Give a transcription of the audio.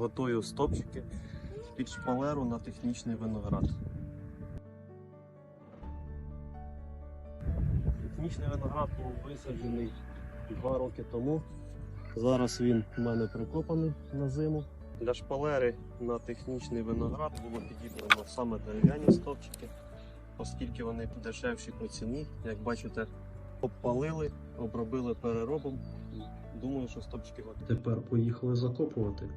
готую стопчики під шпалеру на технічний виноград. Технічний виноград був висаджений 2 роки тому. Зараз він у мене прикопаний на зиму. Для шпалери на технічний виноград було підібрано саме дерев'яні стовпчики, оскільки вони дешевші по ціні. Як бачите, обпалили, обробили переробом. Думаю, що стовпчики готові. Тепер поїхали закопувати.